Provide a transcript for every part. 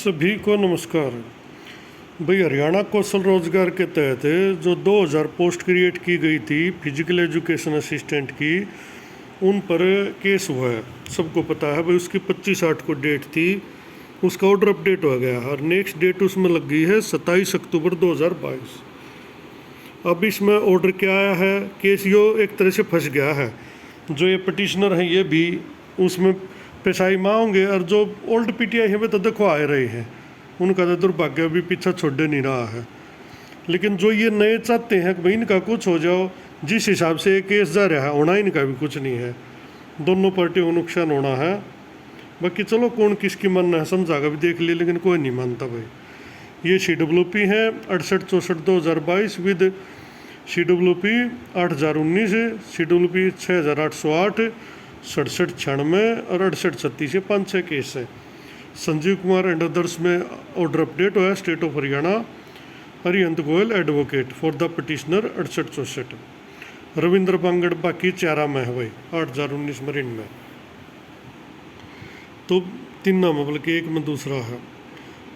सभी को नमस्कार। भाई, हरियाणा कौशल रोजगार के तहत जो 2000 पोस्ट क्रिएट की गई थी फिजिकल एजुकेशन असिस्टेंट की, उन पर केस हुआ है। सबको पता है भाई, उसकी 25/8 को डेट थी, उसका ऑर्डर अपडेट हो गया और नेक्स्ट डेट उसमें लग गई है 27 अक्टूबर 2022। अब इसमें ऑर्डर क्या आया है, केस यो एक तरह से फंस गया है। जो ये पटिशनर हैं ये भी उसमें पेशाई माँ होंगे, और जो ओल्ड पीटीआई है वे तो देखो आ रहे हैं, उनका तो दुर्भाग्य भी पीछा छोड़े नहीं रहा है। लेकिन जो ये नए चाहते हैं कि भाई इनका कुछ हो जाओ, जिस हिसाब से ये केस जा रहा है होना इनका भी कुछ नहीं है, दोनों पार्टियों को नुकसान होना है। बाकी चलो कौन किसकी मानना है समझाकर भी देख लिए, लेकिन कोई नहीं मानता भाई। ये CWP है 6864/2022 विद CWP 8019, CWP 6808, 6796 और 6836 5-6 केस है। संजीव कुमार एंड अदर्स में ऑर्डर अपडेट हुआ है। State of Haryana, Harihant Goyal advocate for the petitioner 6864। Ravindra Bangar बाकी 4 में है भाई, 8019 मरीन में, तो 3 में बल्कि 1 में दूसरा है।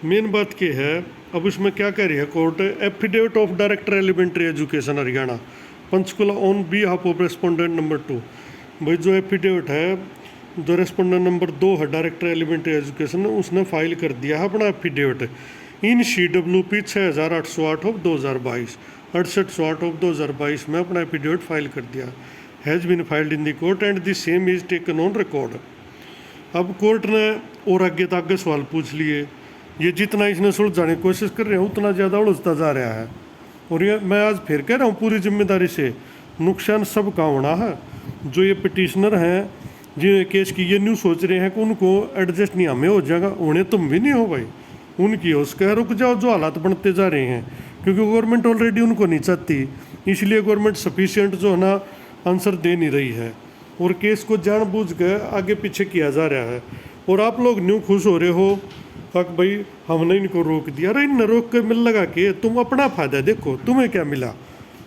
मेन बात क्या है, अब इसमें क्या कह रही है court, affidavit of director elementary education Haryana Panchkula on behalf of respondent number 2। भाई जो एफिडेविट है, जो रेस्पोंडेंट नंबर 2 है डायरेक्टर एलिमेंट्री एजुकेशन, उसने फाइल कर दिया है अपना affidavit in CWP 6808 of 2022, 6808 of 2022 में अपना एफिडेविट फाइल कर दिया। Has been filed in the court and the same is taken on record. अब कोर्ट ने और आगे सवाल पूछ लिए। ये जितना इसने सुलझाने की कोशिश कर रहे हैं उतना ज़्यादा उलझता जा रहा है। और ये मैं आज फिर कह रहा हूँ पूरी जिम्मेदारी से, नुकसान सबका होना है। जो ये पिटिशनर हैं जो केस की, ये न्यू सोच रहे हैं कि उनको एडजस्ट नहीं हमें हो जाएगा, उन्हें तुम भी नहीं हो भाई, उनकी हो उसका रुक जाओ। जो हालात बनते जा रहे हैं, क्योंकि गवर्नमेंट ऑलरेडी उनको नहीं चाहती, इसलिए गवर्नमेंट सफिशिएंट जो है ना आंसर दे नहीं रही है, और केस को जानबूझ के आगे पीछे किया जा रहा है। और आप लोग न्यू खुश हो रहे हो कि भाई हमने इनको रोक दिया। अरे इन रोक के मिल लगा के तुम अपना फायदा देखो, तुम्हें क्या मिला।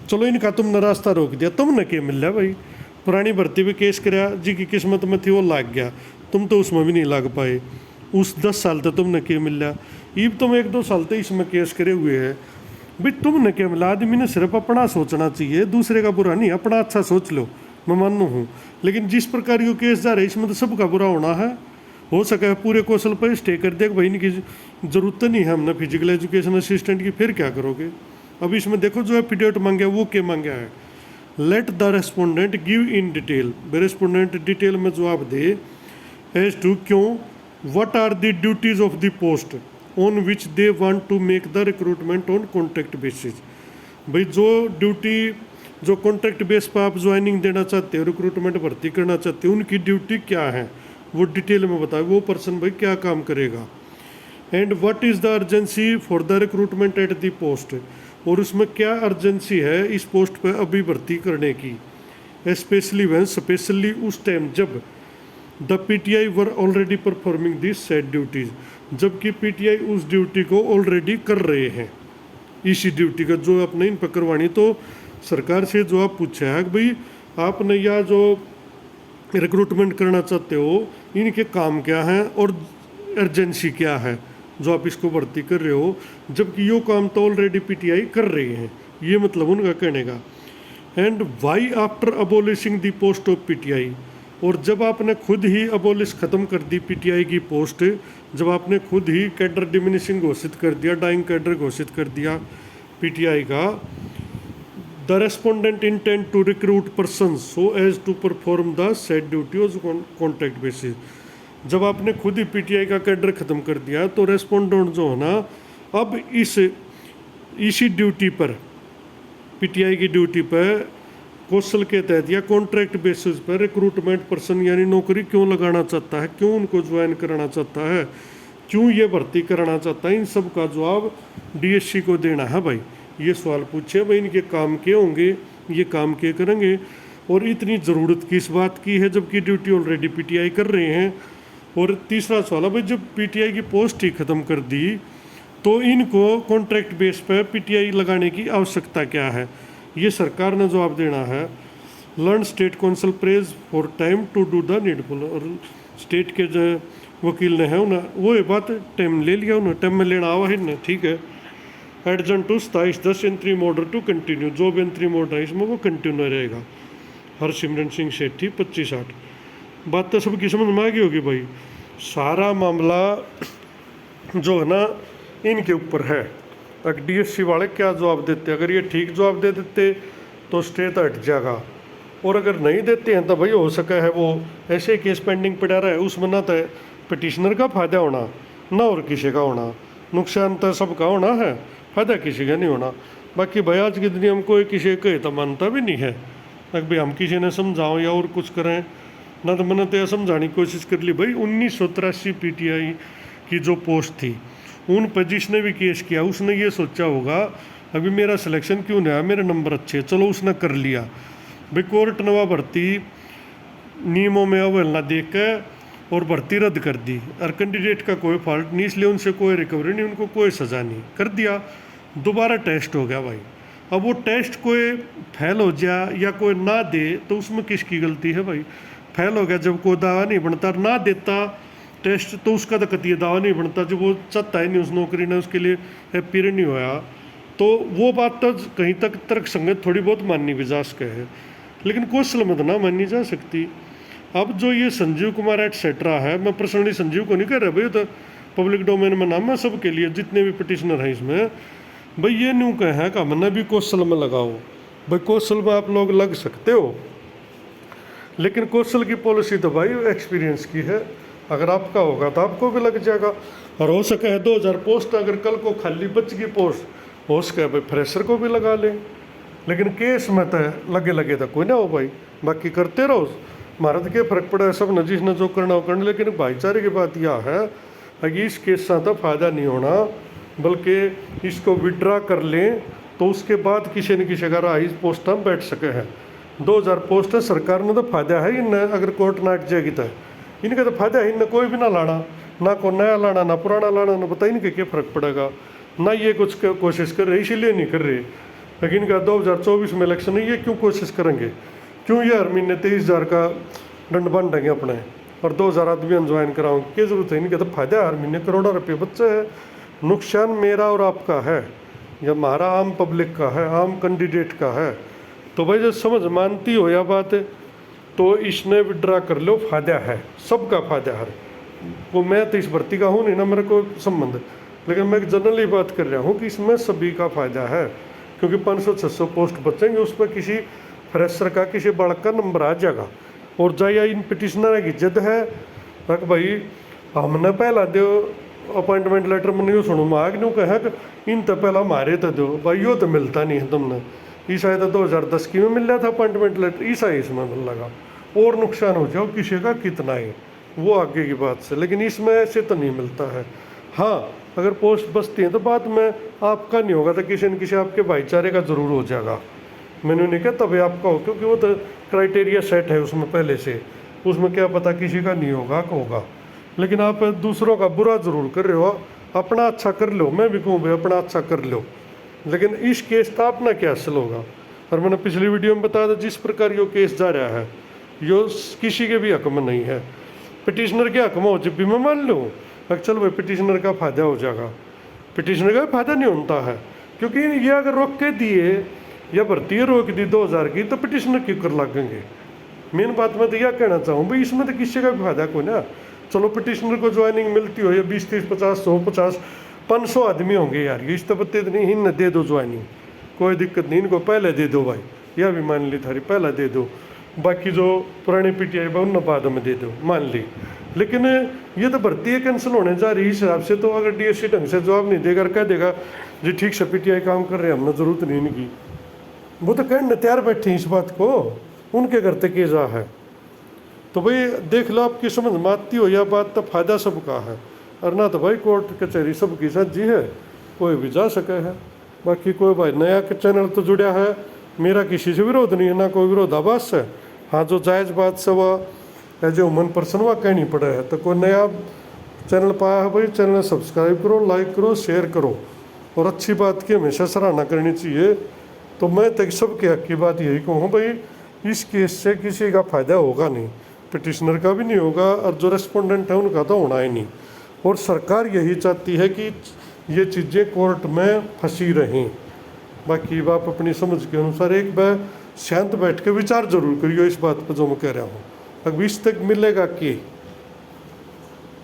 चलो इनका तुमने रास्ता रोक दिया, तुमने क्या मिल रहा भाई। पुरानी भर्ती भी केस कराया, जी की किस्मत में थी वो लाग गया, तुम तो उसमें भी नहीं लाग पाए। उस 10 साल तक तुमने क्या मिल रहा, ईब तुम 1-2 साल तक इसमें केस करे हुए है भाई, तुमने क्या मिला। आदमी ने सिर्फ अपना सोचना चाहिए, दूसरे का बुरा नहीं, अपना अच्छा सोच लो, मैं मानू हूँ। लेकिन जिस प्रकार ये केस जा रहे हैं इसमें तो सबका बुरा होना है। हो सके पूरे कौशल पर स्टे कर दे, भाई इनकी ज़रूरत नहीं है हमने फिजिकल एजुकेशन असिस्टेंट की, फिर क्या करोगे। अब इसमें देखो जो एफिडेविट मांगे वो क्या मांगा है, let the respondent give in detail. Respondent detail में जवाब दे एज टू क्यों, what are the duties of the post on which they want to make the recruitment on contract basis. भाई जो ड्यूटी, जो कॉन्ट्रैक्ट बेस पर आप joining देना चाहते हो, रिक्रूटमेंट भर्ती करना चाहते हो, उनकी ड्यूटी क्या है वो डिटेल में बताए, वो पर्सन भाई क्या काम करेगा। And what is the urgency for the recruitment at the post, और उसमें क्या अर्जेंसी है इस पोस्ट पर अभी भर्ती करने की। स्पेशली वैन, स्पेशली उस टाइम जब the PTI were already performing this set duties, जबकि PTI उस ड्यूटी को ऑलरेडी कर रहे हैं। इसी ड्यूटी का जो आपने इन पर करवानी, तो सरकार से जो आप पूछा है कि भाई आपने या जो रिक्रूटमेंट करना चाहते हो इनके काम क्या हैं और अर्जेंसी क्या है जो आप इसको भर्ती कर रहे हो, जबकि यो काम तो ऑलरेडी PTI कर रहे हैं। ये मतलब उनका कहने का। And why after abolishing the post of PTI, और जब आपने खुद ही अबोलिश ख़त्म कर दी PTI की पोस्ट, जब आपने खुद ही कैडर डिमिनिशिंग घोषित कर दिया, डाइंग कैडर घोषित कर दिया PTI का, the respondent intend to recruit person so as to perform the set duty on contract basis. जब आपने खुद ही PTI का कैडर ख़त्म कर दिया, तो रेस्पोंडेंट जो है ना अब इसी ड्यूटी पर, PTI की ड्यूटी पर कौशल के तहत या कॉन्ट्रैक्ट बेसिस पर रिक्रूटमेंट पर्सन यानी नौकरी क्यों लगाना चाहता है, क्यों उनको ज्वाइन कराना चाहता है, क्यों ये भर्ती कराना चाहता है, इन सब का जवाब DSC को देना है भाई। ये सवाल पूछे भाई इनके काम के होंगे, ये काम के करेंगे, और इतनी ज़रूरत किस बात की है जबकि ड्यूटी ऑलरेडी PTI कर रहे हैं। और तीसरा सवाल है भाई, जब PTI की पोस्ट ही ख़त्म कर दी तो इनको कॉन्ट्रैक्ट बेस पर PTI लगाने की आवश्यकता क्या है, ये सरकार ने जवाब देना है। Learn state council prays for time to do the needful, और स्टेट के जो वकील ने है उन्हें वो ये बात टाइम ले लिया, उन्हें टाइम में लेना आवा है ना, ठीक है। Adjourn to 27/10 interim order to continue, जो भी इंतरिम ऑर्डर है इसमें वो कंटिन्यू रहेगा। हरसिमरत सिंह सेठी 25/8। बात तो सबकी समझ में आ गई होगी भाई। सारा मामला जो है ना इनके ऊपर है। अगर डीएससी वाले क्या जवाब देते, अगर ये ठीक जवाब दे देते तो स्टे तो हट जाएगा, और अगर नहीं देते हैं तो भाई हो सका है वो ऐसे केस पेंडिंग पड़ा रहा है, उसमें ना तो पिटिशनर का फायदा होना ना और किसी का होना, नुकसान तो सबका होना है, फायदा किसी का नहीं होना। बाकी भाई आज की दुनिया में कोई किसी कहे तो मानता भी नहीं है। अगर भाई हम किसी ने समझाओ या और कुछ करें ना, तो मैंने तो यह समझाने की कोशिश कर ली भाई 1983 पीटीआई की जो पोस्ट थी उन पर जिसने भी केस किया उसने ये सोचा होगा अभी मेरा सिलेक्शन क्यों नहीं आया, मेरे नंबर अच्छे, चलो उसने कर लिया। भाई कोर्ट नवा भर्ती नियमों में अवहेलना देख के और भर्ती रद्द कर दी, और कैंडिडेट का कोई फॉल्ट नहीं, इसलिए उनसे कोई रिकवरी नहीं, उनको कोई सज़ा नहीं, कर दिया। दोबारा टेस्ट हो गया भाई। अब वो टेस्ट कोई फेल हो जाए या कोई ना दे तो उसमें किसकी गलती है भाई। फेल हो गया जब कोई दावा नहीं बनता, ना देता टेस्ट तो उसका तो कतिया दावा नहीं बनता, जब वो चाहता ही नहीं उस नौकरी ने, उसके लिए अपीयर नहीं होया, तो वो बात तो कहीं तक तर्क संगत थोड़ी बहुत माननी भी जा सके है, लेकिन कौशल मत ना मानी जा सकती। अब जो ये संजीव कुमार एटसेट्रा है, मैं पर्सनली संजीव को नहीं कह रहा भाई, तो पब्लिक डोमेन में नाम है सबके लिए, जितने भी पिटिशनर हैं इसमें भाई ये न्यू कहे कि हमने भी कौशल में लगाओ। भाई कौशल में आप लोग लग सकते हो, लेकिन कौशल की पॉलिसी तो भाई एक्सपीरियंस की है, अगर आपका होगा तो आपको भी लग जाएगा। और हो सके है 2000 पोस्ट अगर कल को खाली बच गई पोस्ट हो सके भाई फ्रेशर को भी लगा लें, लेकिन केस में तो लगे लगे तो कोई ना हो भाई, बाकी करते रहो। भारत के फर्क पड़ा है सब न, जिसने जो करना हो करना, लेकिन भाईचारे की बात यह है कि इस केस से तो फायदा नहीं होना, बल्कि इसको विड्रा कर लें तो उसके बाद किसी न किसी का इस पोस्ट में बैठ सके हैं। 2000 पोस्ट है, सरकार ने तो फायदा है इन, अगर कोर्ट ना हट जाएगी तो इनका तो फायदा है, इन कोई भी ना लाना, ना को नया लाना ना पुराना लाना, ना पता इनके क्या फ़र्क पड़ेगा, ना ये कुछ कोशिश कर रहे, इसीलिए नहीं कर रहे। लेकिन इनका 2024 में इलेक्शन है, ये क्यों कोशिश करेंगे, क्यों ये हर महीने 23,000 का दंड बांटेंगे अपने और 2000 आदमी ज्वाइन कराओगे, क्या जरूरत है, इनका तो फायदा है, हर महीने करोड़ों रुपये बच्चे है। नुकसान मेरा और आपका है या हमारा आम पब्लिक का है, आम कैंडिडेट का है। तो भाई जब समझ मानती हो या बात तो इसने विड्रा कर लो, फायदा है, सबका फायदा है। वो मैं तो इस भर्ती का हूँ नहीं ना, मेरे को संबंध, लेकिन मैं जनरली बात कर रहा हूँ कि इसमें सभी का फायदा है, क्योंकि 500-600 पोस्ट बचेंगे, उस पर किसी फ्रेशर का किसी बालक का नंबर आ जाएगा। और जाइए इन पिटिशनर की जिद है तक भाई हमने पहला दो अपॉइंटमेंट लेटर में नहीं सुनू मांग नहीं कहा कि इन तो पहला हमारे तो दो भाई, यो तो मिलता नहीं है तुमने, ईसा तो 2010 की में मिल रहा था अपॉइंटमेंट लेटर, ईसा इसमें मिल लगा, और नुकसान हो जाओ किसी का कितना है वो आगे की बात से, लेकिन इसमें ऐसे तो नहीं मिलता है। हाँ अगर पोस्ट बचती है तो बाद में आपका नहीं होगा तो किसी न किसी आपके भाईचारे का ज़रूर हो जाएगा। मैंने नहीं कहा तभी आपका हो, क्योंकि वो तो क्राइटेरिया सेट है उसमें पहले से, उसमें क्या पता किसी का नहीं होगा का होगा। लेकिन आप दूसरों का बुरा ज़रूर कर रहे हो, अपना अच्छा कर लो, मैं भी कहूँ भाई अपना अच्छा कर लो, लेकिन इस केस का अपना क्या हल होगा। और मैंने पिछली वीडियो में बताया था जिस प्रकार ये केस जा रहा है यो किसी के भी हक में नहीं है, पिटिशनर के हक में हो जब भी मैं मान लूँ चल भाई पिटिशनर का फ़ायदा हो जाएगा, पिटिशनर का फ़ायदा नहीं होता है, क्योंकि ये अगर रोक के दिए या भर्ती रोक दी 2000 की तो पिटिशनर क्यों कर लगेंगे। मेन बात मैं तो यह कहना चाहूँ भाई इसमें तो किसी का भी फायदा कोई ना, चलो पिटिशनर को ज्वाइनिंग मिलती हो या 20, 30, 50, 100, 50, 500 आदमी होंगे यार, ये इस तो पत्ते नहीं, इन दे दो ज्वाइनिंग, कोई दिक्कत नहीं, इनको पहले दे दो भाई, यह भी मान ली थारी पहले दे दो, बाकी जो पुरानी पीटीआई बा उन बाद में दे दो, मान ली। लेकिन ये तो भर्ती है कैंसिल होने जा रही इस हिसाब से, तो अगर डीएससी ढंग से जवाब नहीं देगा, कह देगा जी ठीक से पीटीआई काम कर रहे हैं, हमने ज़रूरत नहीं इनकी, वो तो कहने तैयार बैठे हैं इस बात को, उनके घर तक जा है। तो भाई देख लो आपकी समझ में आती हो यह बात, तो फायदा सबका है, और ना तो भाई कोर्ट कचहरी सबकी सज्जी है, कोई भी जा सके है। बाकी कोई भाई नया चैनल तो जुड़ा है, मेरा किसी से विरोध नहीं है, ना कोई विरोधाभास है। हाँ जो जायज़ बात से वह एज ए ह्यूमन पर्सन वह कहनी पड़े है, तो कोई नया चैनल पाया है भाई चैनल सब्सक्राइब करो, लाइक करो, शेयर करो, और अच्छी बात की हमेशा सराहना करनी चाहिए। तो मैं तक सबके हक की बात यही कहूँ भाई इस केस से किसी का फ़ायदा होगा नहीं, पिटिशनर का भी नहीं होगा और जो रेस्पोंडेंट है उनका तो होना ही नहीं। और सरकार यही चाहती है कि ये चीज़ें कोर्ट में फंसी रहें। बाकी आप अपनी समझ के अनुसार एक बार शांत बैठ के विचार जरूर करियो इस बात पर जो मैं कह रहा हूँ। अब इस तक मिलेगा कि